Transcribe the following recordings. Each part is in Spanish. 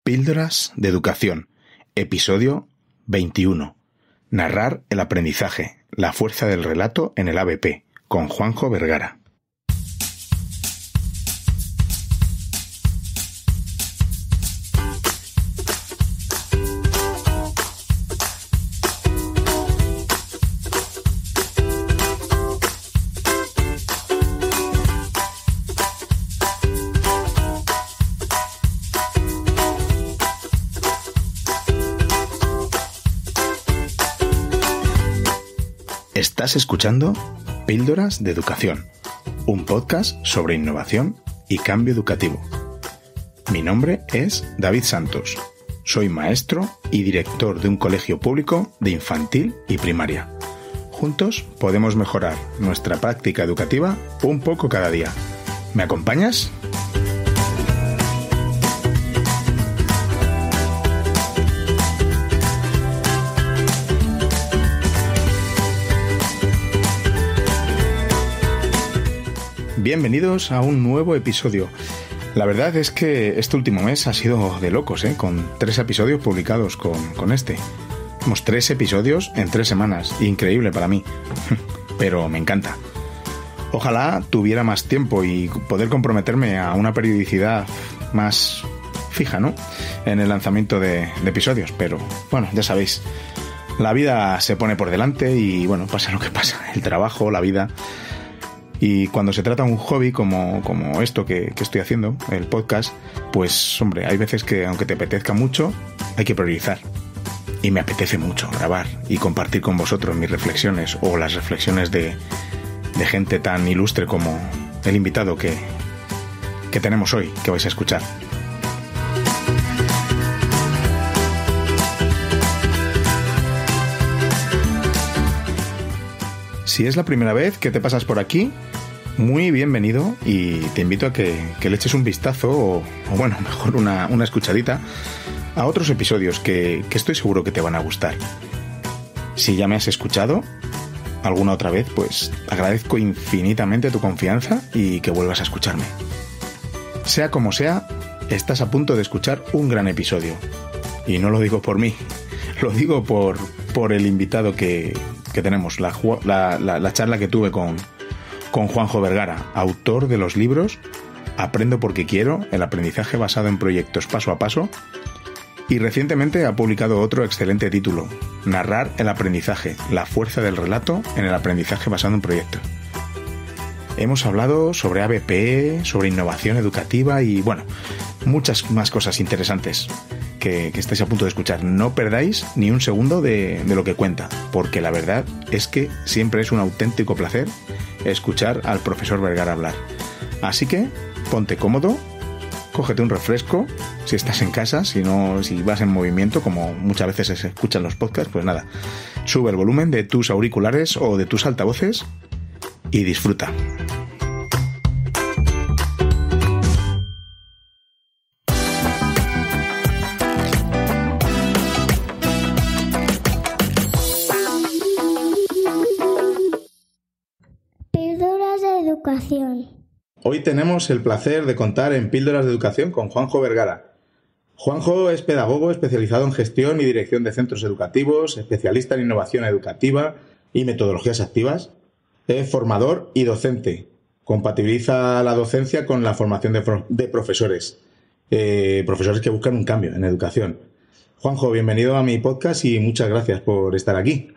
Píldoras de Educación, episodio 21. Narrar el aprendizaje, la fuerza del relato en el ABP, con Juanjo Vergara. Estás escuchando Píldoras de Educación, un podcast sobre innovación y cambio educativo. Mi nombre es David Santos. Soy maestro y director de un colegio público de infantil y primaria. Juntos podemos mejorar nuestra práctica educativa un poco cada día. ¿Me acompañas? Bienvenidos a un nuevo episodio. La verdad es que este último mes ha sido de locos, con 3 episodios publicados con este. Tenemos 3 episodios en 3 semanas. Increíble para mí, pero me encanta. Ojalá tuviera más tiempo y poder comprometerme a una periodicidad más fija, ¿no? En el lanzamiento de episodios, pero bueno, ya sabéis, la vida se pone por delante y bueno, pasa lo que pasa, el trabajo, la vida. Y cuando se trata de un hobby como esto que estoy haciendo, el podcast, pues hombre, hay veces que aunque te apetezca mucho, hay que priorizar. Y me apetece mucho grabar y compartir con vosotros mis reflexiones o las reflexiones de gente tan ilustre como el invitado que tenemos hoy, que vais a escuchar. Si es la primera vez que te pasas por aquí, muy bienvenido y te invito a que le eches un vistazo o bueno, mejor una escuchadita a otros episodios que estoy seguro que te van a gustar. Si ya me has escuchado alguna otra vez, pues agradezco infinitamente tu confianza y que vuelvas a escucharme. Sea como sea, estás a punto de escuchar un gran episodio. Y no lo digo por mí, lo digo por el invitado que tenemos, la charla que tuve con Juanjo Vergara, autor de los libros Aprendo porque quiero, el aprendizaje basado en proyectos paso a paso, y recientemente ha publicado otro excelente título, Narrar el aprendizaje, la fuerza del relato en el aprendizaje basado en proyectos. Hemos hablado sobre ABP, sobre innovación educativa y bueno, muchas más cosas interesantes que estáis a punto de escuchar. No perdáis ni un segundo de lo que cuenta, porque la verdad es que siempre es un auténtico placer escuchar al profesor Vergara hablar. Así que ponte cómodo, cógete un refresco, si estás en casa, si vas en movimiento, como muchas veces se escuchan los podcasts, pues nada, sube el volumen de tus auriculares o de tus altavoces y disfruta. Píldoras de Educación. Hoy tenemos el placer de contar en Píldoras de Educación con Juanjo Vergara. Juanjo es pedagogo especializado en gestión y dirección de centros educativos, especialista en innovación educativa y metodologías activas. Es formador y docente. Compatibiliza la docencia con la formación de profesores. Profesores que buscan un cambio en educación. Juanjo, bienvenido a mi podcast y muchas gracias por estar aquí.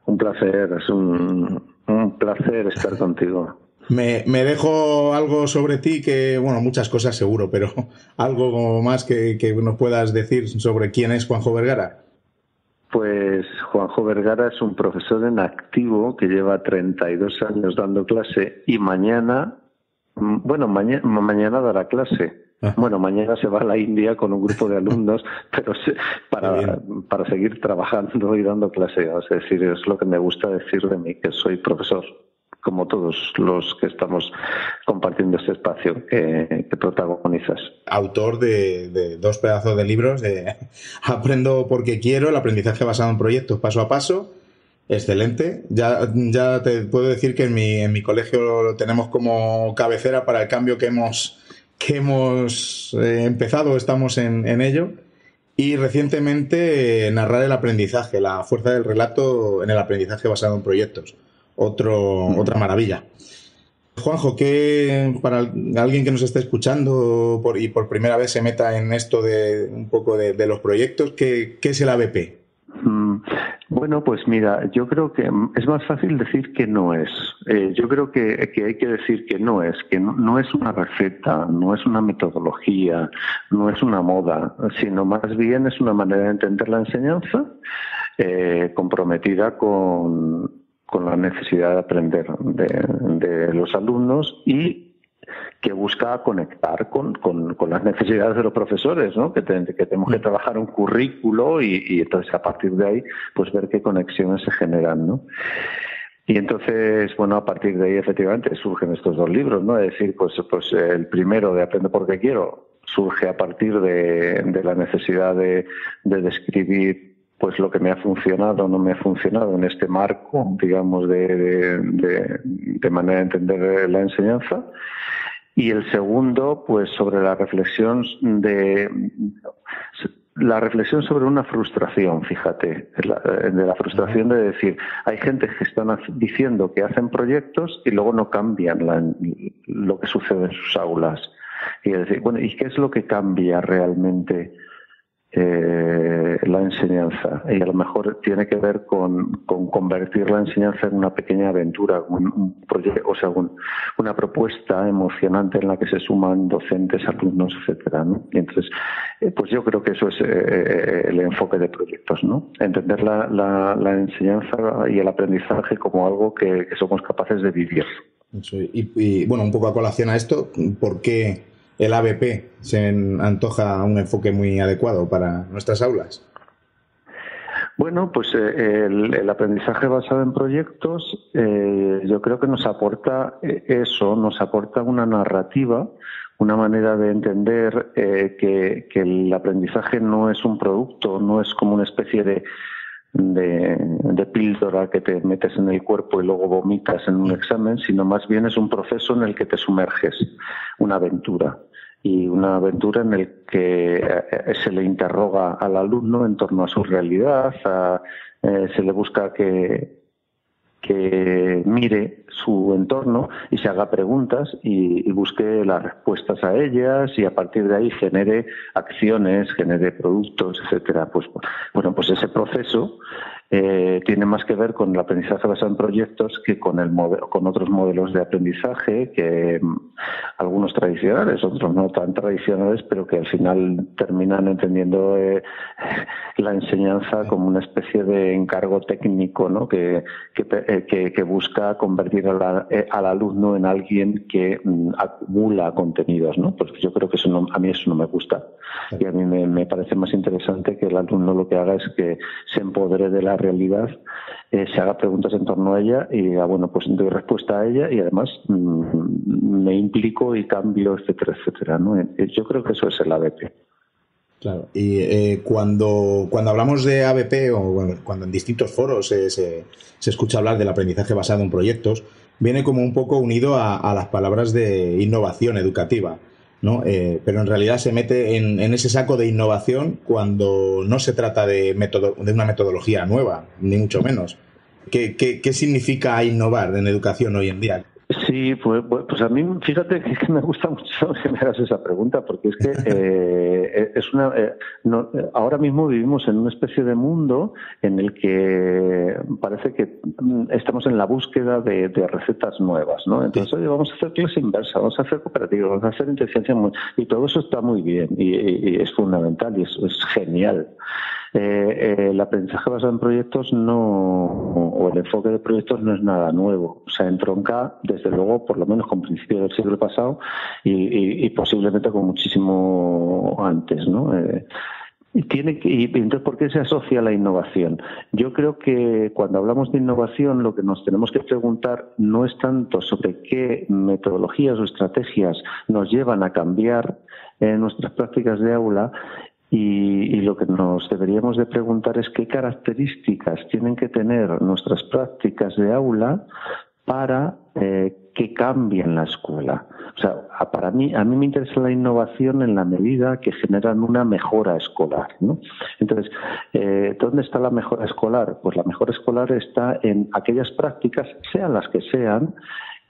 Un placer, es un placer estar contigo. Me dejo algo sobre ti que, bueno, muchas cosas seguro, pero algo más que nos puedas decir sobre quién es Juanjo Vergara. Pues Juanjo Vergara es un profesor en activo que lleva 32 años dando clase y mañana dará clase. Bueno, mañana se va a la India con un grupo de alumnos, pero para seguir trabajando y dando clase. Es decir, es lo que me gusta decir de mí, que soy profesor, como todos los que estamos compartiendo este espacio que protagonizas. Autor de 2 pedazos de libros de Aprendo porque quiero, el aprendizaje basado en proyectos paso a paso. Excelente. Ya te puedo decir que en mi colegio lo tenemos como cabecera para el cambio que hemos que hemos empezado, estamos en ello, y recientemente narrar el aprendizaje, la fuerza del relato en el aprendizaje basado en proyectos. Otra maravilla. Juanjo, ¿qué para alguien que nos esté escuchando y por primera vez se meta en esto de un poco de los proyectos, ¿qué es el ABP? Bueno, pues mira, yo creo que es más fácil decir que no es. Yo creo que hay que decir que no es una receta, no es una metodología, no es una moda, sino más bien es una manera de entender la enseñanza comprometida con la necesidad de aprender de los alumnos y que busca conectar con las necesidades de los profesores, ¿no? Que tenemos que trabajar un currículo y entonces a partir de ahí pues ver qué conexiones se generan, ¿no? Y entonces, bueno, a partir de ahí efectivamente surgen estos dos libros, ¿no? Es decir, pues el primero de Aprendo porque quiero surge a partir de la necesidad de describir pues lo que me ha funcionado o no me ha funcionado en este marco, digamos, de manera de entender la enseñanza. Y el segundo, pues sobre la reflexión sobre una frustración, fíjate, de la frustración de decir, hay gente que están diciendo que hacen proyectos y luego no cambian lo que sucede en sus aulas. Y decir, bueno, ¿y qué es lo que cambia realmente la enseñanza? Y a lo mejor tiene que ver con convertir la enseñanza en una pequeña aventura, un proyecto, o sea, una propuesta emocionante en la que se suman docentes, alumnos, etcétera, ¿no? Y entonces, pues yo creo que eso es el enfoque de proyectos, ¿no? Entender la enseñanza y el aprendizaje como algo que somos capaces de vivir. Y bueno, un poco a colación a esto, ¿por qué el ABP se antoja un enfoque muy adecuado para nuestras aulas? Bueno, pues el aprendizaje basado en proyectos yo creo que nos aporta nos aporta una narrativa, una manera de entender que el aprendizaje no es un producto, no es como una especie de píldora que te metes en el cuerpo y luego vomitas en un examen, sino más bien es un proceso en el que te sumerges, una aventura. Y una aventura en el que se le interroga al alumno en torno a su realidad, se le busca que mire su entorno y se haga preguntas y busque las respuestas a ellas y a partir de ahí genere acciones, genere productos, etcétera. Pues bueno, pues ese proceso tiene más que ver con el aprendizaje basado en proyectos que con otros modelos de aprendizaje, que algunos tradicionales, otros no tan tradicionales, pero que al final terminan entendiendo la enseñanza como una especie de encargo técnico, ¿no? que busca convertir al alumno en alguien que acumula contenidos, ¿no? Pues yo creo que a mí eso no me gusta. Y a mí me parece más interesante que el alumno lo que haga es que se empodere de la realidad, se haga preguntas en torno a ella y diga, bueno, pues doy respuesta a ella y además me implico y cambio, etcétera, etcétera, ¿no? Yo creo que eso es el ABP. Claro, y cuando hablamos de ABP o cuando en distintos foros se escucha hablar del aprendizaje basado en proyectos, viene como un poco unido a las palabras de innovación educativa, ¿no? Pero en realidad se mete en ese saco de innovación cuando no se trata de una metodología nueva, ni mucho menos. ¿Qué significa innovar en educación hoy en día? Sí, pues a mí, fíjate que me gusta mucho que me hagas esa pregunta, porque es que ahora mismo vivimos en una especie de mundo en el que parece que estamos en la búsqueda de recetas nuevas, ¿no? Entonces, oye, vamos a hacer clase inversa, vamos a hacer cooperativa, vamos a hacer inteligencia, y todo eso está muy bien y es fundamental y es genial. El aprendizaje basado en proyectos o el enfoque de proyectos no es nada nuevo. O sea, entronca, desde luego, por lo menos con principios del siglo pasado y posiblemente con muchísimo antes, ¿no? Y entonces, ¿por qué se asocia a la innovación? Yo creo que cuando hablamos de innovación, lo que nos tenemos que preguntar no es tanto sobre qué metodologías o estrategias nos llevan a cambiar nuestras prácticas de aula, y lo que nos deberíamos de preguntar es qué características tienen que tener nuestras prácticas de aula para que cambie en la escuela. O sea, a mí me interesa la innovación en la medida que generan una mejora escolar, ¿no? Entonces, ¿dónde está la mejora escolar? Pues la mejora escolar está en aquellas prácticas, sean las que sean,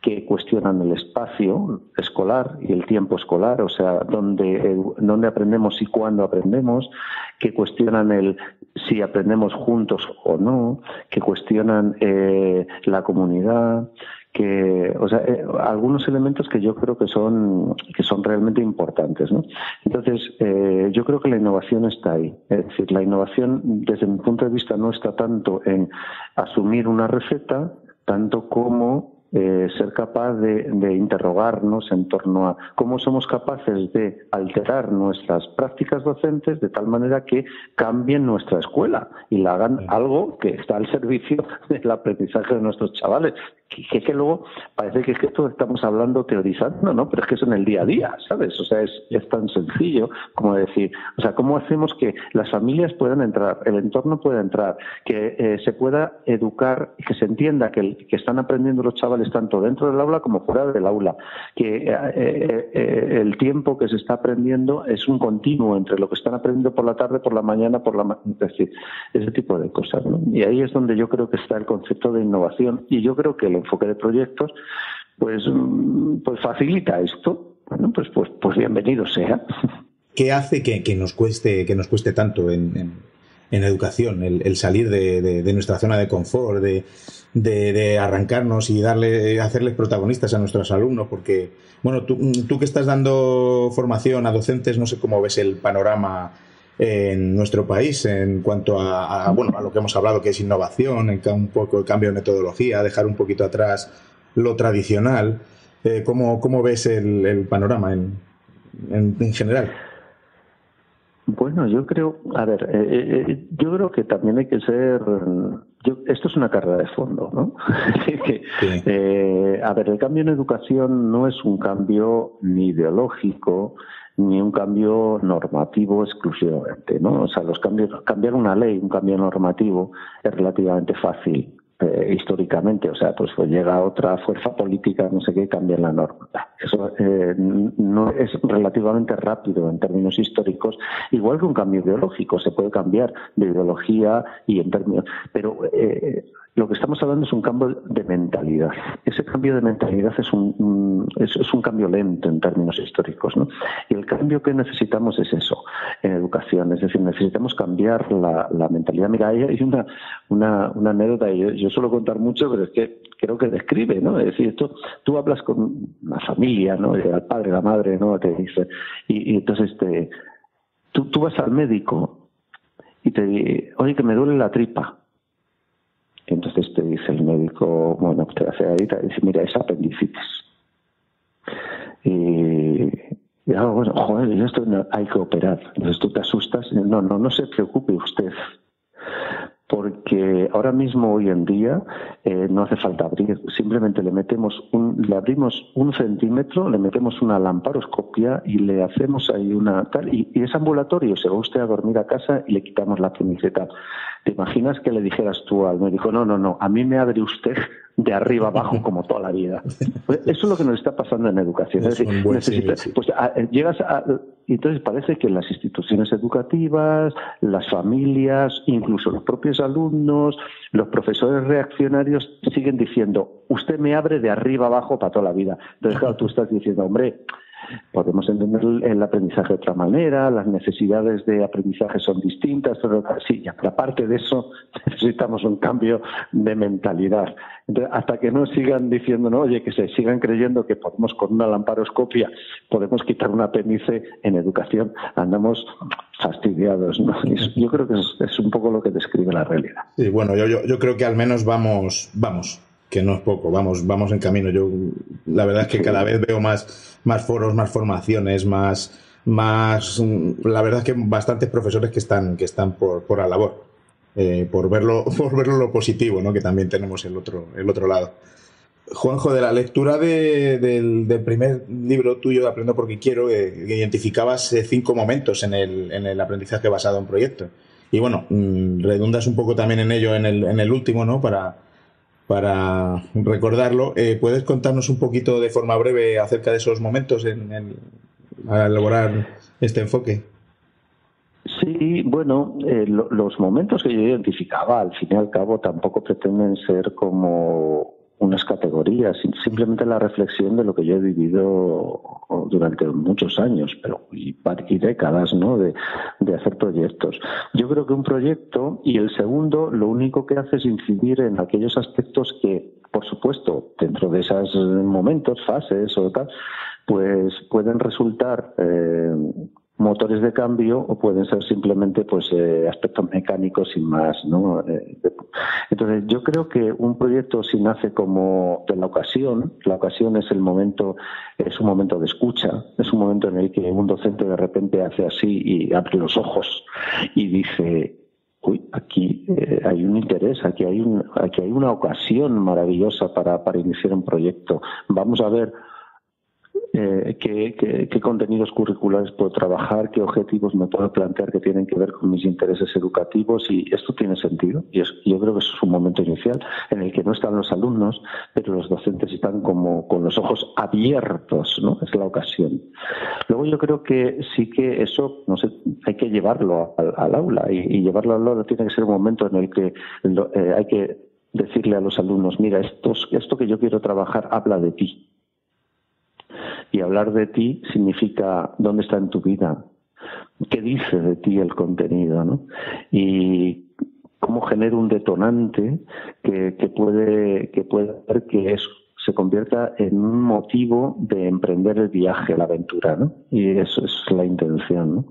que cuestionan el espacio escolar y el tiempo escolar, o sea, dónde aprendemos y cuándo aprendemos, que cuestionan el si aprendemos juntos o no, que cuestionan la comunidad, algunos elementos que yo creo que son realmente importantes, ¿no? Entonces, yo creo que la innovación está ahí. Es decir, la innovación, desde mi punto de vista, no está tanto en asumir una receta, tanto como ser capaz de interrogarnos en torno a cómo somos capaces de alterar nuestras prácticas docentes de tal manera que cambien nuestra escuela y la hagan algo que está al servicio del aprendizaje de nuestros chavales. Que luego parece que es que esto estamos hablando teorizando, ¿no? Pero es que es en el día a día, ¿sabes? O sea, es tan sencillo como decir, o sea, ¿cómo hacemos que las familias puedan entrar, el entorno pueda entrar, que se pueda educar, que se entienda que están aprendiendo los chavales tanto dentro del aula como fuera del aula, que el tiempo que se está aprendiendo es un continuo entre lo que están aprendiendo por la tarde, por la mañana, es decir, ese tipo de cosas, ¿no? Y ahí es donde yo creo que está el concepto de innovación, y yo creo que el enfoque de proyectos pues facilita esto. Bueno, pues bienvenido sea. ¿Qué hace que nos cueste tanto en educación el salir de nuestra zona de confort, de arrancarnos y hacerles protagonistas a nuestros alumnos? Porque, bueno, tú que estás dando formación a docentes, no sé cómo ves el panorama en nuestro país en cuanto a lo que hemos hablado, que es innovación, un poco el cambio de metodología, dejar un poquito atrás lo tradicional. ¿Cómo ves el panorama en general? Bueno, yo creo que también hay que ser... esto es una carrera de fondo, ¿no? Sí. El cambio en educación no es un cambio ni ideológico ni un cambio normativo exclusivamente, ¿no? O sea, cambiar una ley, un cambio normativo es relativamente fácil. Históricamente, o sea, pues llega otra fuerza política, no sé qué, cambia la norma. Eso no es relativamente rápido en términos históricos, igual que un cambio ideológico, se puede cambiar de ideología y en términos, pero lo que estamos hablando es un cambio de mentalidad. Ese cambio de mentalidad es un cambio lento en términos históricos, ¿no? Y el cambio que necesitamos es eso, en educación, es decir, necesitamos cambiar la mentalidad. Mira, hay una anécdota, yo suelo contar mucho, pero es que creo que describe, ¿no? Es decir, tú hablas con una familia, ¿no? El padre, la madre, ¿no? Te dice, y entonces tú vas al médico y te dice, oye, que me duele la tripa. Entonces te dice el médico, bueno, te hace ahí, te dice, mira, es apendicitis. Y bueno, joder, esto hay que operar. Entonces tú te asustas. No se preocupe usted. Porque ahora mismo, hoy en día, no hace falta abrir. Simplemente le abrimos 1 centímetro, le metemos una lamparoscopia y le hacemos ahí una tal. Y es ambulatorio, se va usted a dormir a casa y le quitamos la apendicita. ¿Te imaginas que le dijeras tú al médico, no, a mí me abre usted de arriba abajo como toda la vida? Pues eso es lo que nos está pasando en educación. Es decir, entonces parece que las instituciones educativas, las familias, incluso los propios alumnos, los profesores reaccionarios siguen diciendo, usted me abre de arriba abajo para toda la vida. Entonces, claro, tú estás diciendo, hombre, podemos entender el aprendizaje de otra manera, las necesidades de aprendizaje son distintas, pero sí, pero aparte de eso necesitamos un cambio de mentalidad. Entonces, hasta que no sigan diciendo, no, oye, que se sigan creyendo que podemos con una lamparoscopia podemos quitar un apéndice en educación, andamos fastidiados, ¿no? Yo creo que es un poco lo que describe la realidad. Sí, bueno, yo creo que al menos vamos, que no es poco, vamos en camino. Yo la verdad es que cada vez veo más foros, más formaciones, más la verdad es que bastantes profesores que están por la labor, por verlo lo positivo, ¿no? Que también tenemos el otro lado. Juanjo, de la lectura del primer libro tuyo de Aprendo porque quiero, que identificabas 5 momentos en el aprendizaje basado en proyectos. Y bueno, redundas un poco también en ello en el último, ¿no? para recordarlo. ¿Puedes contarnos un poquito de forma breve acerca de esos momentos a elaborar este enfoque? Sí, bueno, los momentos que yo identificaba, al fin y al cabo, tampoco pretenden ser como unas categorías, simplemente la reflexión de lo que yo he vivido durante muchos años, y décadas, ¿no?, de hacer proyectos. Yo creo que un proyecto, y el segundo, lo único que hace es incidir en aquellos aspectos que, por supuesto, dentro de esos momentos, fases o tal, pues pueden resultar motores de cambio o pueden ser simplemente aspectos mecánicos sin más, ¿no? Entonces yo creo que un proyecto si nace como de la ocasión es un momento de escucha, es un momento en el que un docente de repente hace así y abre los ojos y dice: uy, aquí hay un interés, aquí hay una ocasión maravillosa para iniciar un proyecto. Vamos a ver qué contenidos curriculares puedo trabajar, qué objetivos me puedo plantear que tienen que ver con mis intereses educativos, y esto tiene sentido. Y yo creo que eso es un momento inicial en el que no están los alumnos, pero los docentes están como con los ojos abiertos, ¿no? Es la ocasión. Luego yo creo que sí que eso, no sé, hay que llevarlo al aula, y llevarlo al aula tiene que ser un momento en el que hay que decirle a los alumnos: mira, esto que yo quiero trabajar habla de ti. Y hablar de ti significa dónde está en tu vida, qué dice de ti el contenido, ¿no? Y cómo genera un detonante que puede hacer que eso se convierta en un motivo de emprender el viaje, la aventura, ¿no? Y eso es la intención, ¿no?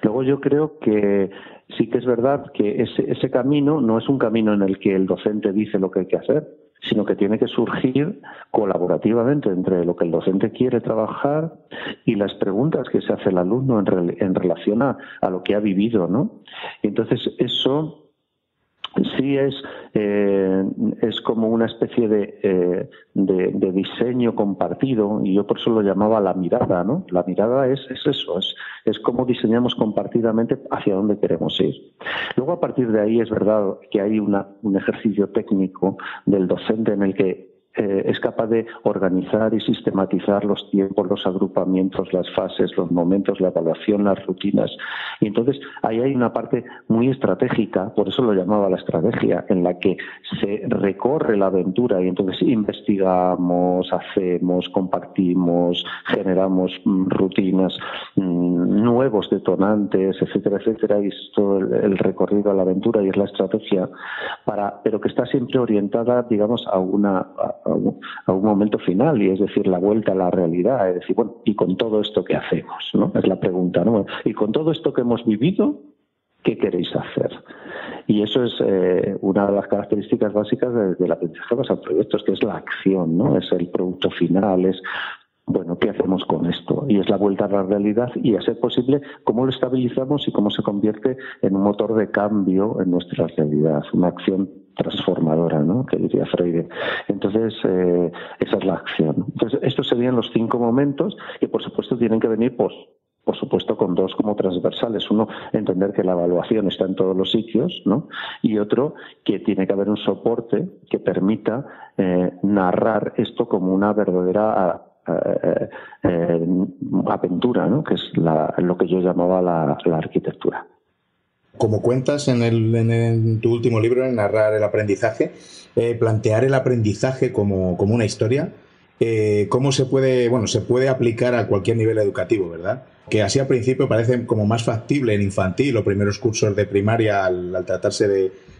Luego yo creo que sí que es verdad que ese camino no es un camino en el que el docente dice lo que hay que hacer, sino que tiene que surgir colaborativamente entre lo que el docente quiere trabajar y las preguntas que se hace el alumno en relación a lo que ha vivido, ¿no? Y entonces eso sí es como una especie de diseño compartido, y yo por eso lo llamaba la mirada, ¿no? La mirada es eso, es cómo diseñamos compartidamente hacia dónde queremos ir. Luego, a partir de ahí, es verdad que hay un ejercicio técnico del docente en el que es capaz de organizar y sistematizar los tiempos, los agrupamientos, las fases, los momentos, la evaluación, las rutinas. Y entonces ahí hay una parte muy estratégica, por eso lo llamaba la estrategia, en la que se recorre la aventura y entonces investigamos, hacemos, compartimos, generamos rutinas, nuevos detonantes, etcétera, etcétera, y es todo el recorrido a la aventura y es la estrategia, pero que está siempre orientada, digamos, a un momento final, y es decir, la vuelta a la realidad, es decir, bueno, y con todo esto que hacemos, ¿no? Es la pregunta, ¿no? Y con todo esto que hemos vivido, ¿qué queréis hacer? Y eso es una de las características básicas del aprendizaje basado en proyectos, que es la acción, ¿no? Es el producto final, es, bueno, ¿qué hacemos con esto? Y es la vuelta a la realidad y, a ser posible, cómo lo estabilizamos y cómo se convierte en un motor de cambio en nuestra realidad, una acción transformadora, ¿no?, que diría Freire. Entonces, esa es la acción. Entonces, estos serían los 5 momentos que, por supuesto, tienen que venir, por supuesto, con 2 como transversales. Uno, entender que la evaluación está en todos los sitios, ¿no? Y otro, que tiene que haber un soporte que permita narrar esto como una verdadera aventura, ¿no?, que es lo que yo llamaba la arquitectura. Como cuentas en tu último libro, en Narrar el aprendizaje, plantear el aprendizaje como una historia, ¿cómo se puede aplicar a cualquier nivel educativo, verdad? Que así al principio parece como más factible en infantil o primeros cursos de primaria al tratarse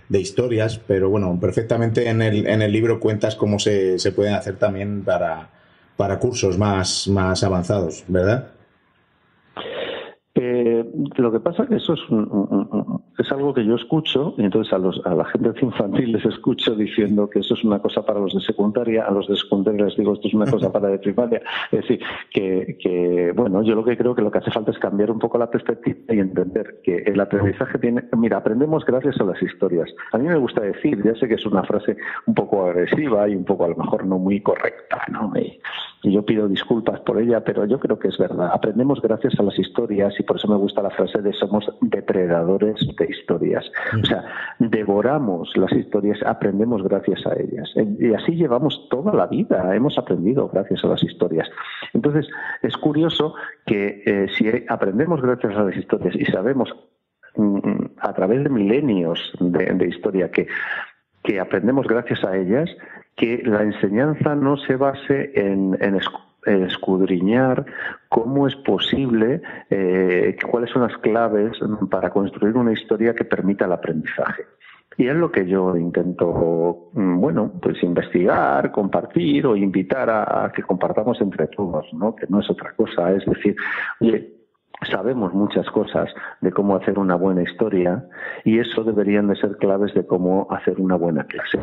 de historias, pero bueno, perfectamente en el libro cuentas cómo se pueden hacer también para cursos más avanzados, ¿verdad? Lo que pasa es que eso es algo que yo escucho, y entonces a la gente infantil les escucho diciendo que eso es una cosa para los de secundaria, a los de secundaria les digo esto es una cosa para de primaria. Es decir, que bueno, yo lo que creo que lo que hace falta es cambiar un poco la perspectiva y entender que el aprendizaje aprendemos gracias a las historias. A mí me gusta decir, ya sé que es una frase un poco agresiva y un poco a lo mejor no muy correcta, ¿no? y yo pido disculpas por ella, pero yo creo que es verdad. Aprendemos gracias a las historias y por eso me gusta la frase de somos depredadores de historias. O sea, devoramos las historias, aprendemos gracias a ellas. Y así llevamos toda la vida, hemos aprendido gracias a las historias. Entonces, es curioso que si aprendemos gracias a las historias y sabemos a través de milenios de historia que aprendemos gracias a ellas, que la enseñanza no se base en escudriñar cómo es posible, cuáles son las claves para construir una historia que permita el aprendizaje. Y es lo que yo intento, pues investigar, compartir o invitar a que compartamos entre todos, ¿no? Que no es otra cosa, es decir, oye, sabemos muchas cosas de cómo hacer una buena historia y eso deberían de ser claves de cómo hacer una buena clase.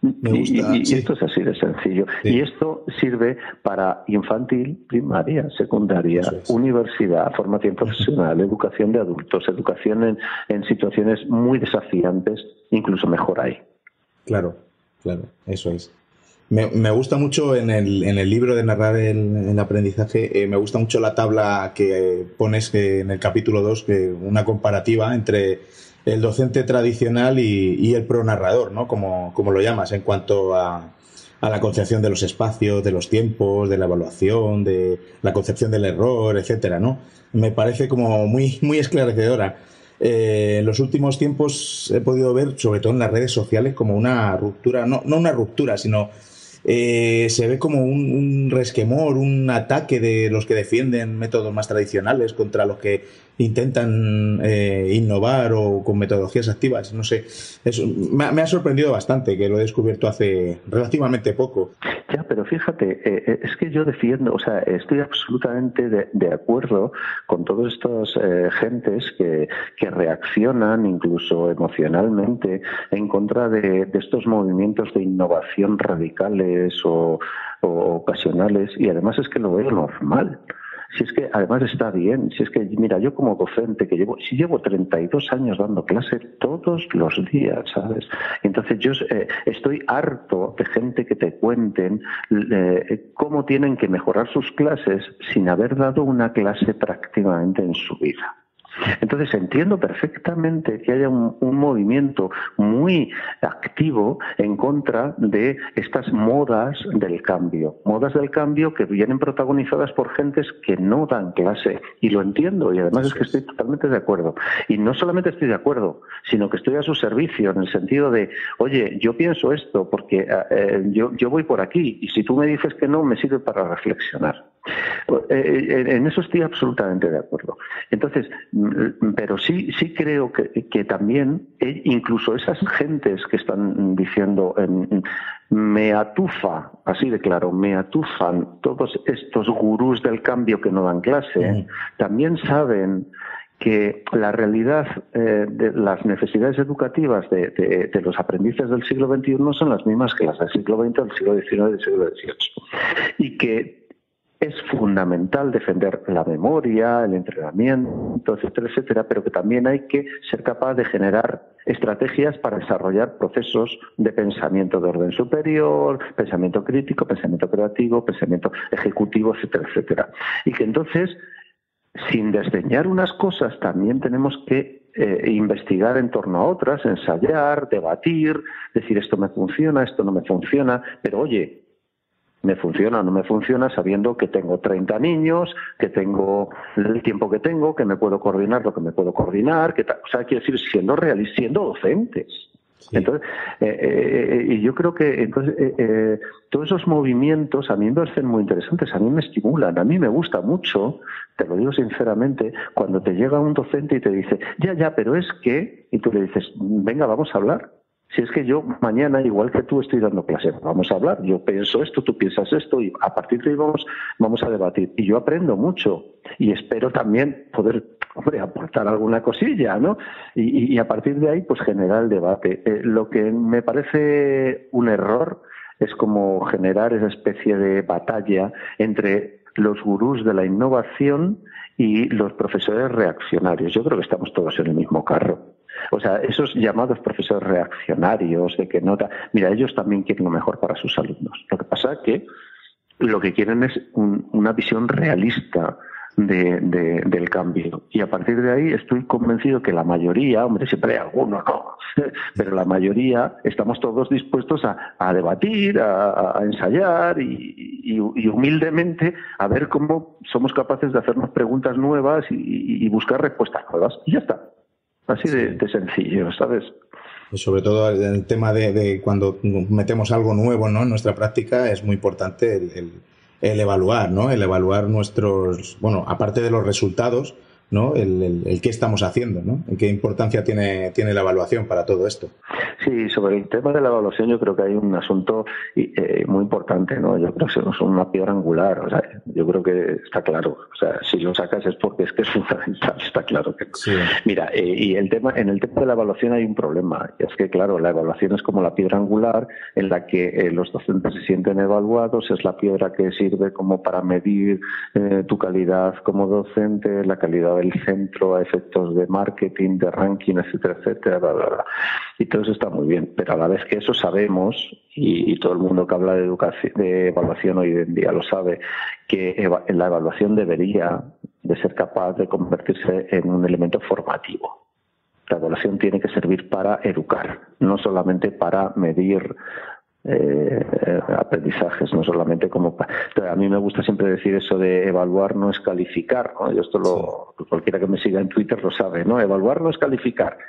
Me gusta, y esto es así de sencillo. Sí. Y esto sirve para infantil, primaria, secundaria, universidad, formación profesional, educación de adultos, educación en situaciones muy desafiantes, incluso mejor ahí. Claro, eso es. Me gusta mucho en el libro de narrar el aprendizaje, me gusta mucho la tabla que pones en el capítulo 2, una comparativa entre el docente tradicional y el pronarrador, ¿no? Como lo llamas, en cuanto a la concepción de los espacios, de los tiempos, de la evaluación, de la concepción del error, etcétera, ¿no? Me parece como muy, muy esclarecedora. En los últimos tiempos he podido ver, sobre todo en las redes sociales, como una ruptura, no una ruptura, sino se ve como un resquemor, un ataque de los que defienden métodos más tradicionales contra los que intentan innovar o con metodologías activas. No sé, eso me ha sorprendido bastante, que lo he descubierto hace relativamente poco. Ya, pero fíjate, es que yo defiendo, o sea, estoy absolutamente de acuerdo con todos estos gentes que reaccionan incluso emocionalmente en contra de estos movimientos de innovación radicales o ocasionales, y además es que lo veo normal. Si es que además está bien, si es que, mira, yo como docente que llevo 32 años dando clase todos los días, ¿sabes? Entonces yo estoy harto de gente que te cuenten cómo tienen que mejorar sus clases sin haber dado una clase prácticamente en su vida. Entonces entiendo perfectamente que haya un movimiento muy activo en contra de estas modas del cambio que vienen protagonizadas por gentes que no dan clase, y lo entiendo, y además es que estoy totalmente de acuerdo, y no solamente estoy de acuerdo, sino que estoy a su servicio, en el sentido de, oye, yo pienso esto porque yo voy por aquí, y si tú me dices que no, me sirve para reflexionar. En eso estoy absolutamente de acuerdo. Entonces, pero sí creo que también incluso esas gentes que están diciendo me atufa, así de claro, me atufan todos estos gurús del cambio que no dan clase, también saben que la realidad de las necesidades educativas de los aprendices del siglo XXI no son las mismas que las del siglo XX, del siglo XIX y del siglo XVIII. Y que es fundamental defender la memoria, el entrenamiento, etcétera, etcétera, pero que también hay que ser capaz de generar estrategias para desarrollar procesos de pensamiento de orden superior, pensamiento crítico, pensamiento creativo, pensamiento ejecutivo, etcétera, etcétera. Y que entonces, sin desdeñar unas cosas, también tenemos que investigar en torno a otras, ensayar, debatir, decir esto me funciona, esto no me funciona, pero oye, me funciona o no me funciona sabiendo que tengo 30 niños, que tengo el tiempo que tengo, que me puedo coordinar lo que me puedo coordinar, o sea, quiero decir, siendo docentes. Sí. Entonces, y yo creo que todos esos movimientos a mí me parecen muy interesantes, a mí me estimulan, a mí me gusta mucho, te lo digo sinceramente, cuando te llega un docente y te dice, ya, pero es que, y tú le dices, venga, vamos a hablar. Si es que yo mañana, igual que tú, estoy dando clase, vamos a hablar, yo pienso esto, tú piensas esto, y a partir de ahí vamos a debatir. Y yo aprendo mucho, y espero también poder, aportar alguna cosilla, ¿no? Y a partir de ahí, pues generar el debate. Lo que me parece un error es como generar esa especie de batalla entre los gurús de la innovación y los profesores reaccionarios. Yo creo que estamos todos en el mismo carro. O sea, esos llamados profesores reaccionarios de que nota, mira, ellos también quieren lo mejor para sus alumnos. Lo que pasa es que lo que quieren es una visión realista del cambio. Y a partir de ahí estoy convencido que la mayoría, hombre, siempre hay algunos, no, pero la mayoría estamos todos dispuestos a debatir, a ensayar y humildemente a ver cómo somos capaces de hacernos preguntas nuevas y buscar respuestas nuevas. Y ya está. Así de sencillo, ¿sabes? Sobre todo el tema de cuando metemos algo nuevo, ¿no?, en nuestra práctica, es muy importante el evaluar, ¿no? El evaluar nuestros, bueno, aparte de los resultados, ¿no?, el qué estamos haciendo, ¿no? ¿Qué importancia tiene la evaluación para todo esto? Sí, sobre el tema de la evaluación yo creo que hay un asunto muy importante, ¿no? Yo creo que es una piedra angular, o sea, yo creo que está claro, o sea, si lo sacas es porque es que es fundamental, está claro que sí. Mira, y en el tema de la evaluación hay un problema, y es que claro, la evaluación es como la piedra angular en la que los docentes se sienten evaluados, es la piedra que sirve como para medir tu calidad como docente, la calidad del centro a efectos de marketing, de ranking, etcétera, etcétera, bla, bla, bla. Y todo eso está muy bien, pero a la vez que eso sabemos, y todo el mundo que habla de evaluación hoy en día lo sabe, que la evaluación debería de ser capaz de convertirse en un elemento formativo. La evaluación tiene que servir para educar, no solamente para medir aprendizajes, no solamente como a mí me gusta siempre decir eso de evaluar no es calificar, ¿no? Yo esto cualquiera que me siga en Twitter lo sabe, ¿no? Evaluar no es calificar,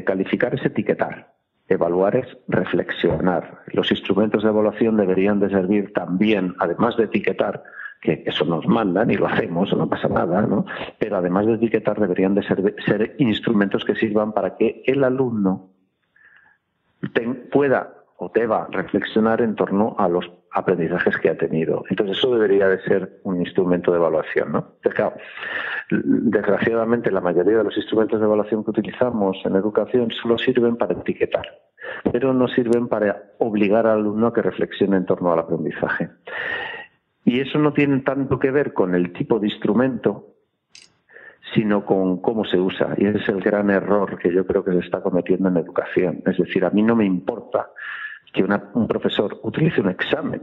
calificar es etiquetar, evaluar es reflexionar. Los instrumentos de evaluación deberían de servir también, además de etiquetar, que eso nos mandan y lo hacemos, no pasa nada, ¿no? Pero además de etiquetar deberían de ser instrumentos que sirvan para que el alumno pueda o deba reflexionar en torno a los aprendizajes que ha tenido. Entonces eso debería de ser un instrumento de evaluación, ¿no? Entonces, claro, desgraciadamente la mayoría de los instrumentos de evaluación que utilizamos en educación solo sirven para etiquetar, pero no sirven para obligar al alumno a que reflexione en torno al aprendizaje. Y eso no tiene tanto que ver con el tipo de instrumento, sino con cómo se usa. Y ese es el gran error que yo creo que se está cometiendo en educación. Es decir, a mí no me importa que un profesor utilice un examen.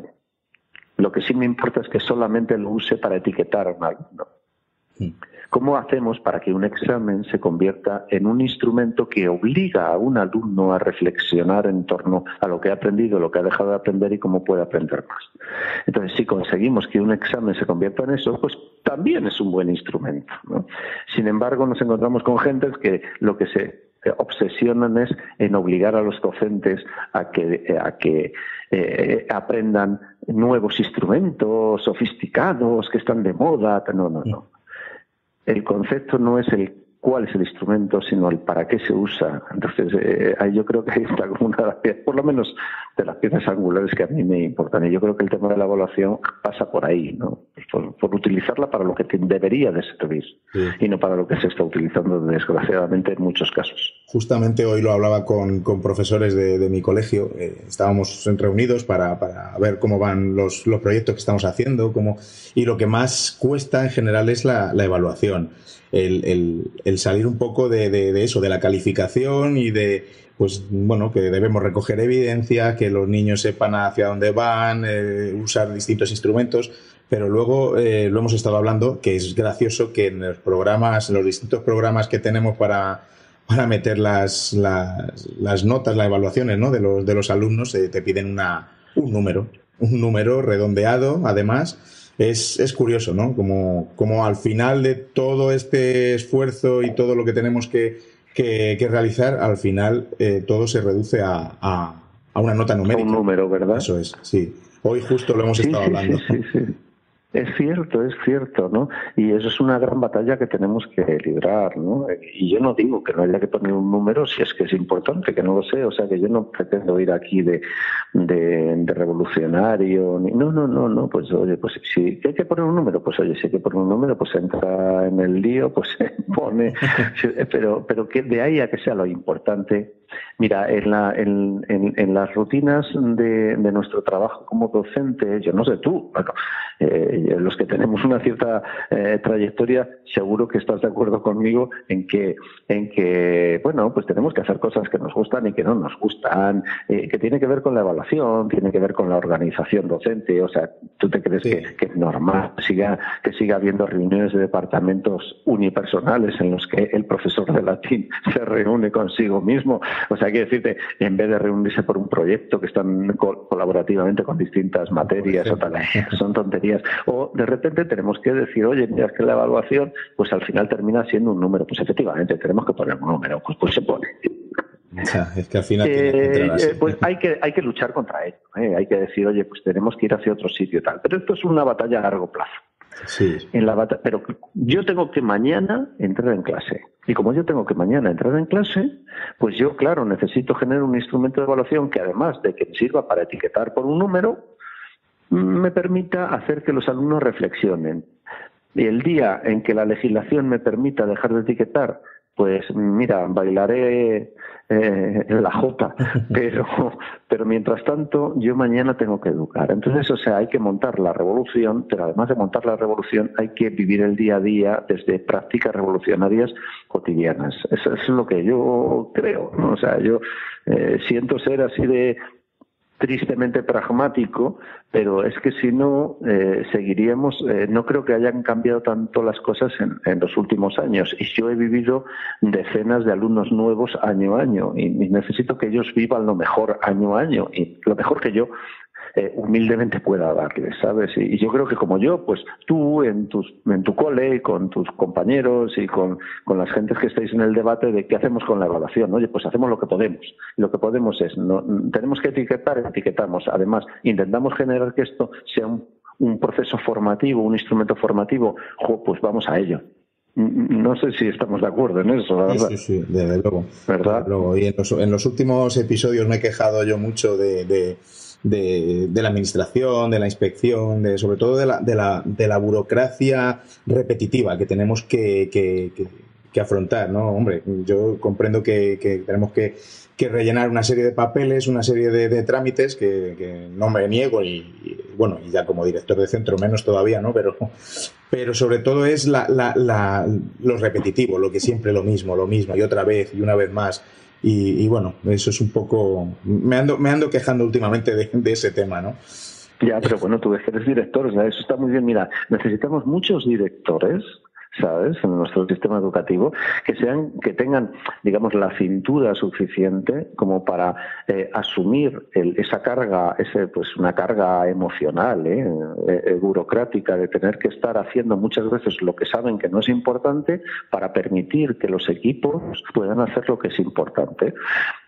Lo que sí me importa es que solamente lo use para etiquetar a un alumno. ¿Cómo hacemos para que un examen se convierta en un instrumento que obliga a un alumno a reflexionar en torno a lo que ha aprendido, lo que ha dejado de aprender y cómo puede aprender más? Entonces, si conseguimos que un examen se convierta en eso, pues también es un buen instrumento, ¿no? Sin embargo, nos encontramos con gentes que lo que se obsesionan es en obligar a los docentes a que aprendan nuevos instrumentos sofisticados que están de moda. No. El concepto no es el cuál es el instrumento, sino el para qué se usa. Entonces, yo creo que ahí está como una de las piezas, por lo menos de las piezas angulares que a mí me importan. Y yo creo que el tema de la evaluación pasa por ahí, ¿no? Por utilizarla para lo que debería de servir, y no para lo que se está utilizando, desgraciadamente, en muchos casos. Justamente hoy lo hablaba con profesores de mi colegio. Estábamos reunidos para ver cómo van los proyectos que estamos haciendo, y lo que más cuesta en general es la evaluación. El salir un poco de eso, de la calificación y de, pues bueno, que debemos recoger evidencia, que los niños sepan hacia dónde van, usar distintos instrumentos, pero luego lo hemos estado hablando, que es gracioso que en los distintos programas que tenemos para meter las notas, las evaluaciones, ¿no?, de los alumnos, te piden un número redondeado, además. Es curioso, ¿no? Como al final de todo este esfuerzo y todo lo que tenemos que realizar, al final todo se reduce a una nota numérica. A un número, ¿verdad? Eso es, sí. Hoy justo lo hemos estado hablando. Sí. Es cierto, ¿no? Y eso es una gran batalla que tenemos que librar, ¿no? Y yo no digo que no haya que poner un número si es que es importante, que no lo sé, o sea, que yo no pretendo ir aquí de revolucionario, no, pues oye, pues si hay que poner un número, pues oye, si hay que poner un número, pues entra en el lío, pues se pone, pero que de ahí a que sea lo importante, Mira, en las rutinas de nuestro trabajo como docente, yo no sé tú, bueno, los que tenemos una cierta trayectoria, seguro que estás de acuerdo conmigo en que, bueno, pues tenemos que hacer cosas que nos gustan y que no nos gustan, que tiene que ver con la evaluación, tiene que ver con la organización docente. O sea, ¿tú te crees que es normal que siga habiendo reuniones de departamentos unipersonales en los que el profesor de latín se reúne consigo mismo? O sea, hay que decirte, en vez de reunirse por un proyecto que están colaborativamente con distintas materias o tal, son tonterías. O de repente tenemos que decir, oye, mira, es que la evaluación, pues al final termina siendo un número. Pues efectivamente, tenemos que poner un número, pues se pone. O sea, es que al final tiene que entrar así. Pues hay que luchar contra ello. Hay que decir, oye, pues tenemos que ir hacia otro sitio y tal. Pero esto es una batalla a largo plazo. Sí. Pero yo tengo que mañana entrar en clase. Y como yo tengo que mañana entrar en clase, pues yo, claro, necesito generar un instrumento de evaluación que, además de que me sirva para etiquetar por un número, me permita hacer que los alumnos reflexionen. Y el día en que la legislación me permita dejar de etiquetar, pues mira, bailaré la jota, pero mientras tanto yo mañana tengo que educar. Entonces, o sea, hay que montar la revolución, pero además de montar la revolución hay que vivir el día a día desde prácticas revolucionarias cotidianas. Eso es lo que yo creo, ¿no? O sea, yo siento ser así de tristemente pragmático, pero es que si no, seguiríamos, no creo que hayan cambiado tanto las cosas en los últimos años. Y yo he vivido decenas de alumnos nuevos año a año, y necesito que ellos vivan lo mejor año a año, y lo mejor que yo humildemente pueda darles, ¿sabes? Y yo creo que como yo, pues tú en tu cole, con tus compañeros y con las gentes que estáis en el debate de qué hacemos con la evaluación. Oye, pues hacemos lo que podemos. Lo que podemos es, tenemos que etiquetamos. Además, intentamos generar que esto sea un proceso formativo, un instrumento formativo. Pues vamos a ello. No sé si estamos de acuerdo en eso, la verdad. Sí, desde luego. ¿Verdad? Desde luego. Y en los últimos episodios me he quejado yo mucho de la administración, de la inspección, sobre todo de la burocracia repetitiva que tenemos que afrontar, ¿no? Hombre, yo comprendo que tenemos que rellenar una serie de papeles, una serie de trámites que no me niego y bueno, y ya como director de centro menos todavía, ¿no? Pero sobre todo es lo repetitivo, lo que siempre lo mismo y otra vez y una vez más. Y bueno, eso es un poco... Me ando quejando últimamente de ese tema, ¿no? Ya, pero bueno, tú ves que eres director, o sea, eso está muy bien. Mira, necesitamos muchos directores, ¿sabes?, en nuestro sistema educativo, que tengan, digamos, la cintura suficiente como para asumir esa carga, pues una carga emocional, burocrática, de tener que estar haciendo muchas veces lo que saben que no es importante para permitir que los equipos puedan hacer lo que es importante.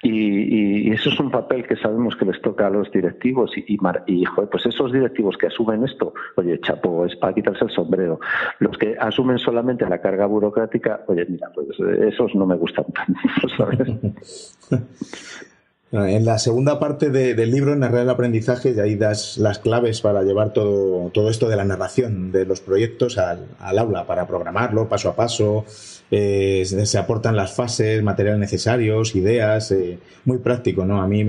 Y eso es un papel que sabemos que les toca a los directivos y joder, pues esos directivos que asumen esto, oye, chapo, es para quitarse el sombrero. Los que asumen solamente la carga burocrática, oye, mira, pues esos no me gustan tanto, ¿sabes? En la segunda parte del libro, Narrar el aprendizaje, y ahí das las claves para llevar todo esto de la narración de los proyectos al aula, para programarlo paso a paso. Se aportan las fases, materiales necesarios, ideas, muy práctico, ¿no? A mí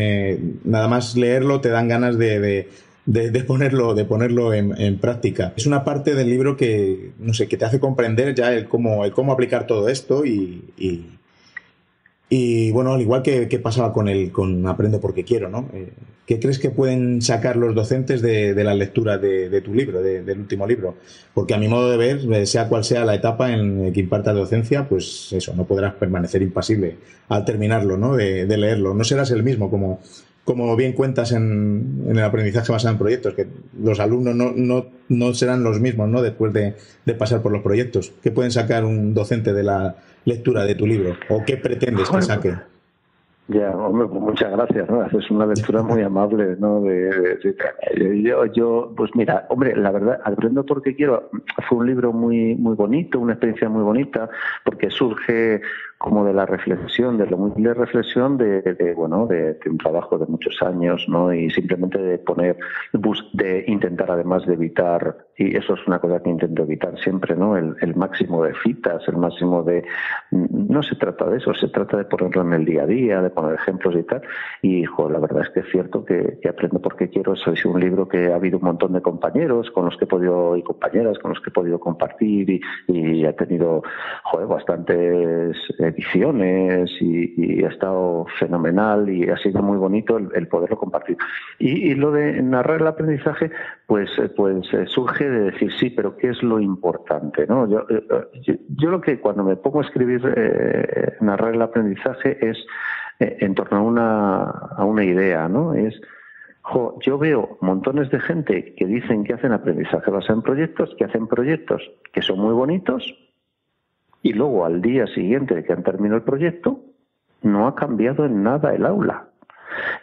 nada más leerlo te dan ganas de ponerlo en práctica. Es una parte del libro que, no sé, que te hace comprender ya el cómo aplicar todo esto y bueno, al igual que pasaba con Aprendo porque quiero, ¿no? ¿Qué crees que pueden sacar los docentes de la lectura de tu libro, del último libro? Porque a mi modo de ver, sea cual sea la etapa en que impartas docencia, pues eso, no podrás permanecer impasible al terminarlo, ¿no? De leerlo. No serás el mismo, como bien cuentas en el aprendizaje basado en proyectos, que los alumnos no serán los mismos, ¿no?, después de pasar por los proyectos. ¿Qué pueden sacar un docente de la lectura de tu libro? ¿O qué pretendes que saque? Ya, hombre, pues muchas gracias, ¿no? Es una lectura muy amable, ¿no? Yo, pues mira, hombre, la verdad, Aprendo porque quiero fue un libro muy muy bonito, una experiencia muy bonita, porque surge como de la reflexión, de la humilde reflexión de un trabajo de muchos años, ¿no? Y simplemente de intentar, además de evitar y eso es una cosa que intento evitar siempre, ¿no? El máximo de citas, el máximo de... No se trata de eso, se trata de ponerlo en el día a día, de poner ejemplos y tal. Y, la verdad es que es cierto que Aprendo porque quiero. Eso es un libro que ha habido un montón de compañeros con los que he podido, y compañeras con los que he podido compartir, y ha tenido, bastantes ediciones, y ha estado fenomenal, y ha sido muy bonito el poderlo compartir. Y lo de narrar el aprendizaje, pues surge de decir, sí, pero ¿qué es lo importante, no? Yo lo que cuando me pongo a escribir narrar el aprendizaje es en torno a una idea, ¿no? Yo veo montones de gente que dicen que hacen aprendizaje basado en proyectos, que hacen proyectos que son muy bonitos, y luego al día siguiente de que han terminado el proyecto no ha cambiado en nada el aula.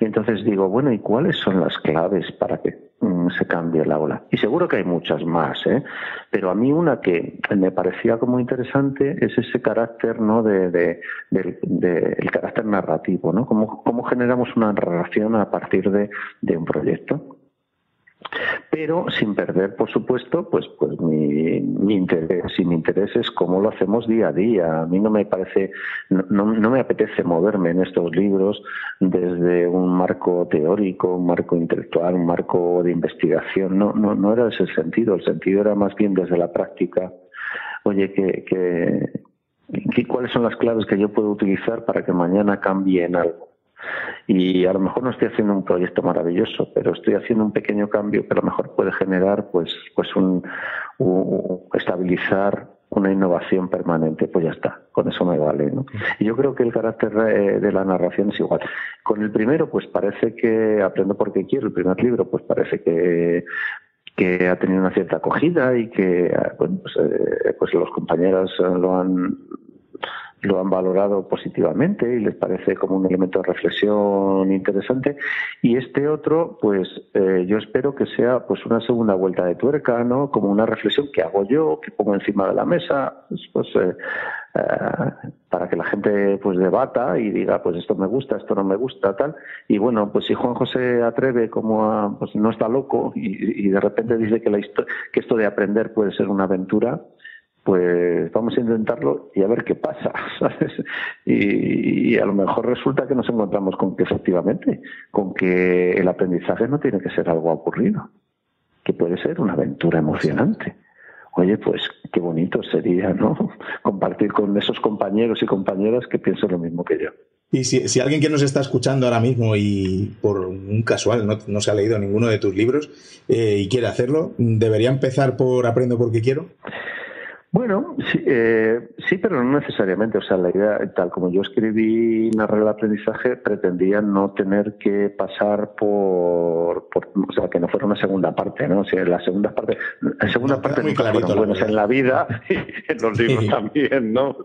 Y entonces digo, bueno, ¿y cuáles son las claves para que se cambie el aula? Y seguro que hay muchas más, pero a mí una que me parecía como interesante es ese carácter, ¿no? del carácter narrativo, ¿no? ¿Cómo generamos una narración a partir de un proyecto? Pero sin perder, por supuesto, pues mi interés. Y mi interés es cómo lo hacemos día a día. A mí no me apetece moverme en estos libros desde un marco teórico, un marco intelectual, un marco de investigación. No era ese el sentido. El sentido era más bien desde la práctica. Oye, ¿cuáles son las claves que yo puedo utilizar para que mañana cambie en algo? Y a lo mejor no estoy haciendo un proyecto maravilloso, pero estoy haciendo un pequeño cambio que a lo mejor puede generar estabilizar una innovación permanente. Pues ya está, con eso me vale, ¿no? Y yo creo que el carácter de la narración es igual. Con el primero, pues parece que Aprendo porque quiero, el primer libro, pues parece que ha tenido una cierta acogida, y que pues los compañeros lo han valorado positivamente y les parece como un elemento de reflexión interesante. Y este otro, pues yo espero que sea pues una segunda vuelta de tuerca, ¿no? Como una reflexión que hago yo, que pongo encima de la mesa, para que la gente pues debata y diga, pues esto me gusta, esto no me gusta, tal. Y bueno, pues si Juanjo se atreve pues no está loco, y de repente dice que esto de aprender puede ser una aventura, pues vamos a intentarlo y a ver qué pasa, ¿sabes? Y a lo mejor resulta que nos encontramos con que efectivamente, con que el aprendizaje no tiene que ser algo aburrido, que puede ser una aventura emocionante. Oye, pues qué bonito sería, ¿no? Compartir con esos compañeros y compañeras que piensan lo mismo que yo. Y si alguien que nos está escuchando ahora mismo y por un casual no se ha leído ninguno de tus libros y quiere hacerlo, ¿debería empezar por Aprendo porque quiero? Bueno, sí, pero no necesariamente. O sea, la idea, tal como yo escribí Narrar el aprendizaje, pretendía no tener que pasar o sea, que no fuera una segunda parte, ¿no? O sea, la segunda parte nunca fueron buenos en la vida, y en los libros también, ¿no?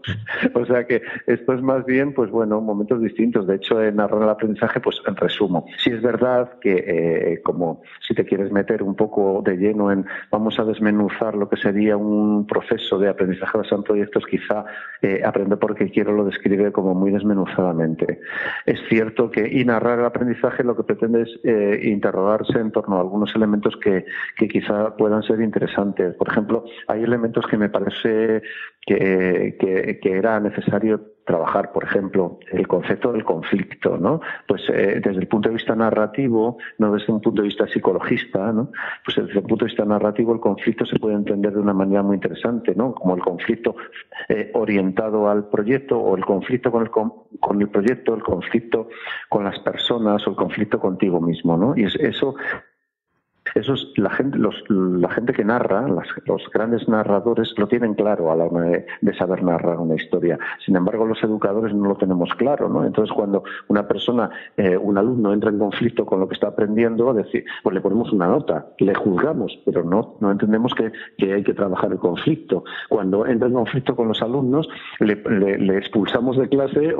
O sea que esto es más bien, pues bueno, momentos distintos. De hecho, en Narrar el aprendizaje, pues en resumo. Sí es verdad que, como si te quieres meter un poco de lleno vamos a desmenuzar lo que sería un proceso de aprendizaje basado en proyectos, quizá Aprendo porque quiero lo describe como muy desmenuzadamente. Es cierto que narrar el aprendizaje lo que pretende es interrogarse en torno a algunos elementos que quizá puedan ser interesantes. Por ejemplo, hay elementos que me parece que era necesario trabajar. Por ejemplo, el concepto del conflicto, ¿no? Pues desde el punto de vista narrativo, no desde un punto de vista psicologista, ¿no? Pues desde el punto de vista narrativo el conflicto se puede entender de una manera muy interesante, ¿no? Como el conflicto orientado al proyecto, o el conflicto con el proyecto, el conflicto con las personas, o el conflicto contigo mismo, ¿no? Y eso es la gente que narra, los grandes narradores lo tienen claro a la hora de saber narrar una historia. Sin embargo, los educadores no lo tenemos claro, ¿no? Entonces, cuando una persona, un alumno entra en conflicto con lo que está aprendiendo, pues le ponemos una nota, le juzgamos, pero no entendemos que hay que trabajar el conflicto. Cuando entra en conflicto con los alumnos, le expulsamos de clase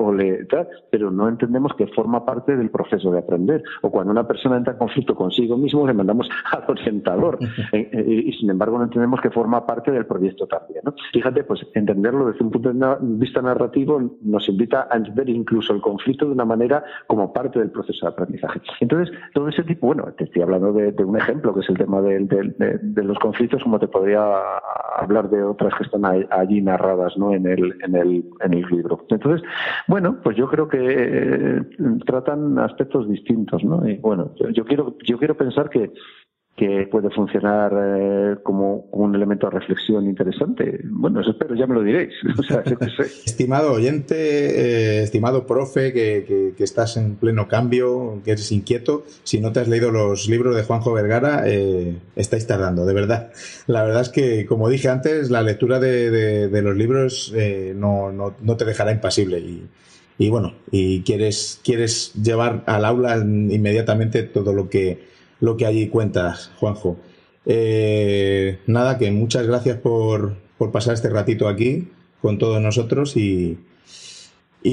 pero no entendemos que forma parte del proceso de aprender. O cuando una persona entra en conflicto consigo mismo, le mandamos al orientador. Y sin embargo no entendemos que forma parte del proyecto también, ¿no? Fíjate, pues entenderlo desde un punto de vista narrativo nos invita a entender incluso el conflicto de una manera como parte del proceso de aprendizaje. Entonces, todo ese tipo, bueno, te estoy hablando de un ejemplo, que es el tema de los conflictos, como te podría hablar de otras que están allí narradas, ¿no? en el libro. Entonces, bueno, pues yo creo que tratan aspectos distintos, ¿no? Y bueno, yo quiero pensar que puede funcionar como un elemento de reflexión interesante. Bueno, eso espero, ya me lo diréis. O sea, yo qué sé. Estimado oyente, estimado profe, que estás en pleno cambio, que eres inquieto, si no te has leído los libros de Juanjo Vergara, estáis tardando, de verdad. La verdad es que, como dije antes, la lectura de los libros no te dejará impasible. Y bueno, y quieres llevar al aula inmediatamente todo lo que allí cuentas, Juanjo. Nada, que muchas gracias por pasar este ratito aquí con todos nosotros y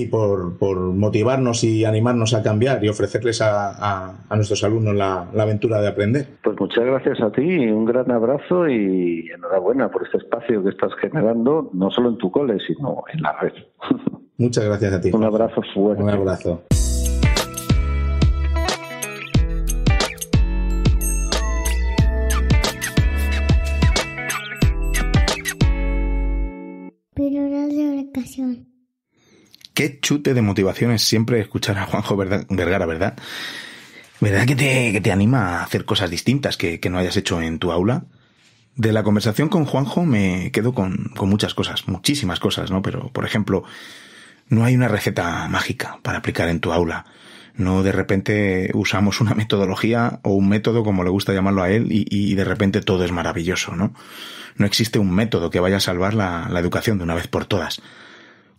por motivarnos y animarnos a cambiar y ofrecerles a nuestros alumnos la aventura de aprender. Pues muchas gracias a ti, un gran abrazo y enhorabuena por este espacio que estás generando, no solo en tu cole, sino en la red. Muchas gracias a ti. Un abrazo fuerte. Un abrazo. Píldoras de educación. Qué chute de motivación es siempre escuchar a Juanjo Vergara, ¿verdad? ¿Verdad que te anima a hacer cosas distintas que no hayas hecho en tu aula? De la conversación con Juanjo me quedo con muchas cosas, muchísimas cosas, ¿no? Pero, por ejemplo, no hay una receta mágica para aplicar en tu aula. No de repente usamos una metodología o un método, como le gusta llamarlo a él, y de repente todo es maravilloso, ¿no? No existe un método que vaya a salvar la educación de una vez por todas.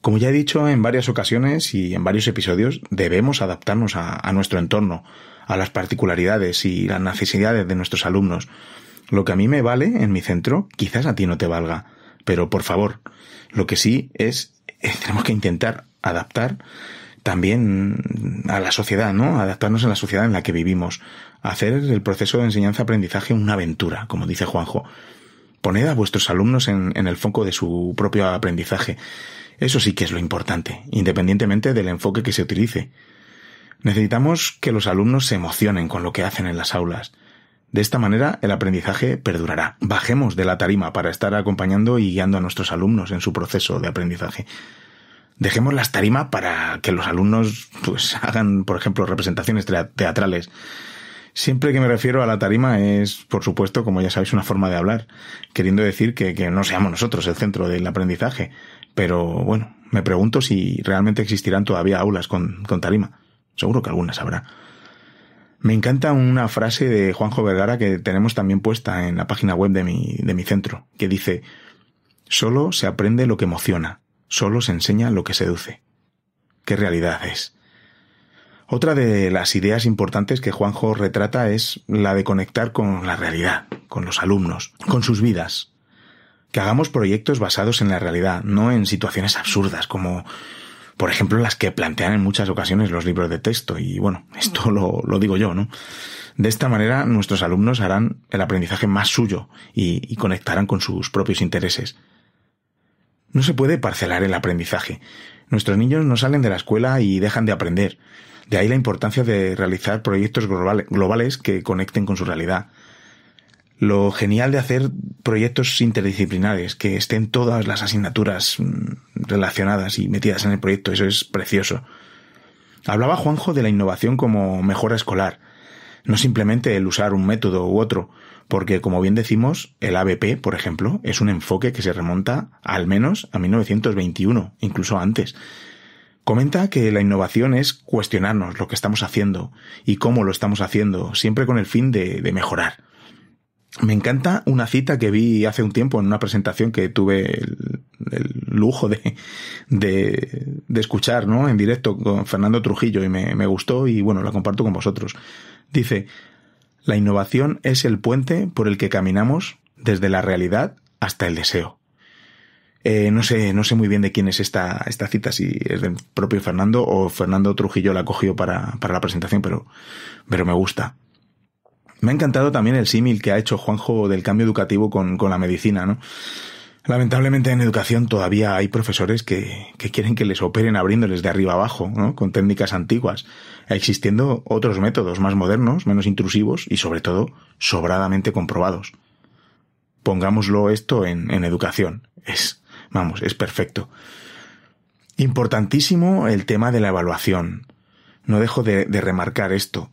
Como ya he dicho en varias ocasiones y en varios episodios, debemos adaptarnos a nuestro entorno, a las particularidades y las necesidades de nuestros alumnos. Lo que a mí me vale en mi centro, quizás a ti no te valga. Pero, por favor, lo que sí es, tenemos que intentar adaptar también a la sociedad, ¿no? Adaptarnos a la sociedad en la que vivimos. Hacer el proceso de enseñanza-aprendizaje una aventura, como dice Juanjo. Poned a vuestros alumnos en el foco de su propio aprendizaje. Eso sí que es lo importante, independientemente del enfoque que se utilice. Necesitamos que los alumnos se emocionen con lo que hacen en las aulas. De esta manera el aprendizaje perdurará. Bajemos de la tarima para estar acompañando y guiando a nuestros alumnos en su proceso de aprendizaje. Dejemos las tarimas para que los alumnos pues hagan, por ejemplo, representaciones teatrales. Siempre que me refiero a la tarima es, por supuesto, como ya sabéis, una forma de hablar, queriendo decir que no seamos nosotros el centro del aprendizaje. Pero bueno, me pregunto si realmente existirán todavía aulas con tarima. Seguro que algunas habrá. Me encanta una frase de Juanjo Vergara que tenemos también puesta en la página web de mi centro, que dice: solo se aprende lo que emociona, solo se enseña lo que seduce. ¿Qué realidad es? Otra de las ideas importantes que Juanjo retrata es la de conectar con la realidad, con los alumnos, con sus vidas. Que hagamos proyectos basados en la realidad, no en situaciones absurdas como, por ejemplo, las que plantean en muchas ocasiones los libros de texto. Y bueno, esto lo digo yo, ¿no? De esta manera nuestros alumnos harán el aprendizaje más suyo y conectarán con sus propios intereses. No se puede parcelar el aprendizaje. Nuestros niños no salen de la escuela y dejan de aprender. De ahí la importancia de realizar proyectos globales que conecten con su realidad. Lo genial de hacer proyectos interdisciplinares, que estén todas las asignaturas relacionadas y metidas en el proyecto, eso es precioso. Hablaba Juanjo de la innovación como mejora escolar, no simplemente el usar un método u otro, porque, como bien decimos, el ABP, por ejemplo, es un enfoque que se remonta al menos a 1921, incluso antes. Comenta que la innovación es cuestionarnos lo que estamos haciendo y cómo lo estamos haciendo, siempre con el fin de mejorar. Me encanta una cita que vi hace un tiempo en una presentación que tuve el lujo de escuchar, ¿no?, en directo con Fernando Trujillo, y me gustó y bueno, la comparto con vosotros. Dice: la innovación es el puente por el que caminamos desde la realidad hasta el deseo. No sé muy bien de quién es esta cita, si es del propio Fernando o Fernando Trujillo la cogió para la presentación, pero me gusta. Me ha encantado también el símil que ha hecho Juanjo del cambio educativo con la medicina, ¿no? Lamentablemente en educación todavía hay profesores que quieren que les operen abriéndoles de arriba abajo, ¿no? Con técnicas antiguas, existiendo otros métodos más modernos, menos intrusivos y sobre todo sobradamente comprobados. Pongámoslo esto en educación. Es perfecto. Importantísimo el tema de la evaluación. No dejo de remarcar esto.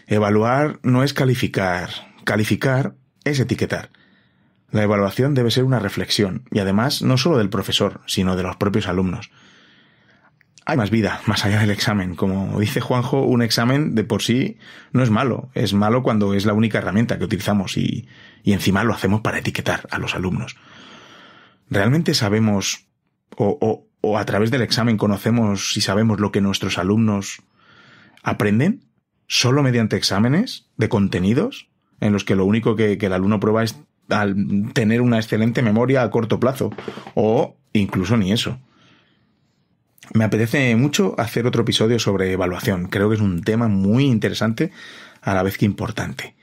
Evaluar no es calificar. Calificar es etiquetar. La evaluación debe ser una reflexión, y además no solo del profesor, sino de los propios alumnos. Hay más vida, más allá del examen. Como dice Juanjo, un examen de por sí no es malo. Es malo cuando es la única herramienta que utilizamos y encima lo hacemos para etiquetar a los alumnos. ¿Realmente sabemos o a través del examen conocemos y sabemos lo que nuestros alumnos aprenden? ¿Solo mediante exámenes de contenidos en los que lo único que el alumno prueba es al tener una excelente memoria a corto plazo? O incluso ni eso. Me apetece mucho hacer otro episodio sobre evaluación. Creo que es un tema muy interesante a la vez que importante.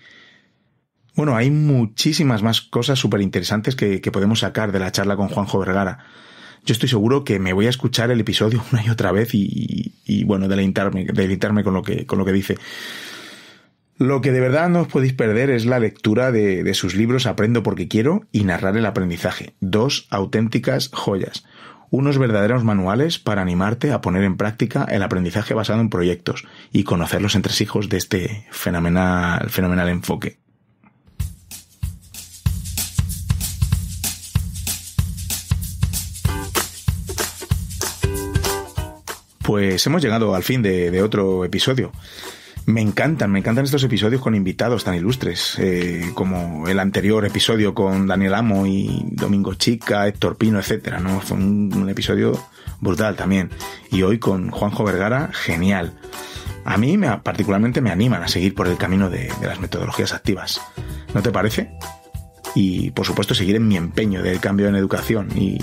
Bueno, hay muchísimas más cosas súper interesantes que podemos sacar de la charla con Juanjo Vergara. Yo estoy seguro que me voy a escuchar el episodio una y otra vez y bueno, deleitarme con lo que dice. Lo que de verdad no os podéis perder es la lectura de sus libros Aprendo porque quiero y Narrar el aprendizaje. 2 auténticas joyas. Unos verdaderos manuales para animarte a poner en práctica el aprendizaje basado en proyectos y conocer los entresijos de este fenomenal enfoque. Pues hemos llegado al fin de otro episodio. Me encantan estos episodios con invitados tan ilustres, como el anterior episodio con Daniel Amo y Domingo Chica, Héctor Pino, etcétera, ¿no? Fue un episodio brutal también. Y hoy con Juanjo Vergara, genial. A mí particularmente me animan a seguir por el camino de las metodologías activas. ¿No te parece? Y por supuesto seguir en mi empeño del cambio en educación. Y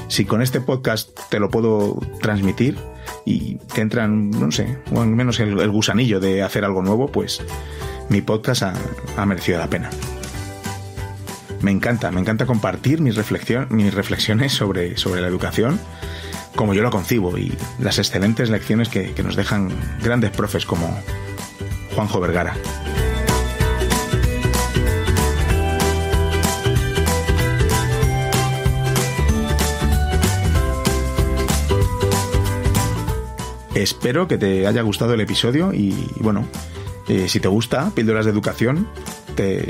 si con este podcast te lo puedo transmitir y te entran, no sé, o al menos el gusanillo de hacer algo nuevo, pues mi podcast ha merecido la pena. Me encanta compartir mis reflexiones sobre la educación, como yo la concibo, y las excelentes lecciones que nos dejan grandes profes como Juanjo Vergara. Espero que te haya gustado el episodio y bueno, si te gusta Píldoras de Educación, te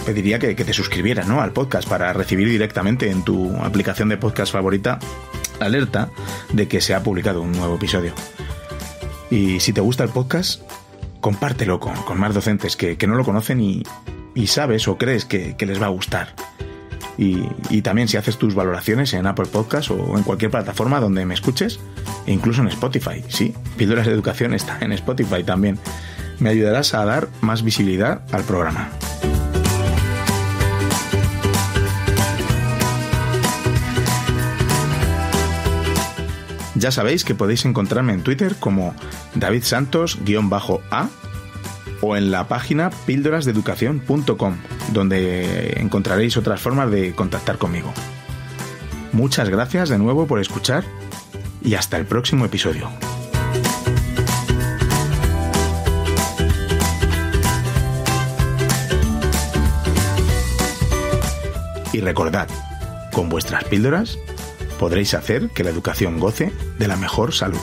pediría que te suscribieras, ¿no?, al podcast para recibir directamente en tu aplicación de podcast favorita alerta de que se ha publicado un nuevo episodio. Y si te gusta el podcast, compártelo con más docentes que no lo conocen y sabes o crees que les va a gustar. Y también si haces tus valoraciones en Apple Podcast o en cualquier plataforma donde me escuches, e incluso en Spotify. Sí, Píldoras de Educación está en Spotify también. Me ayudarás a dar más visibilidad al programa. Ya sabéis que podéis encontrarme en Twitter como davidsantos_a o en la página píldorasdeeducación.com, donde encontraréis otras formas de contactar conmigo. Muchas gracias de nuevo por escuchar y hasta el próximo episodio. Y recordad, con vuestras píldoras podréis hacer que la educación goce de la mejor salud.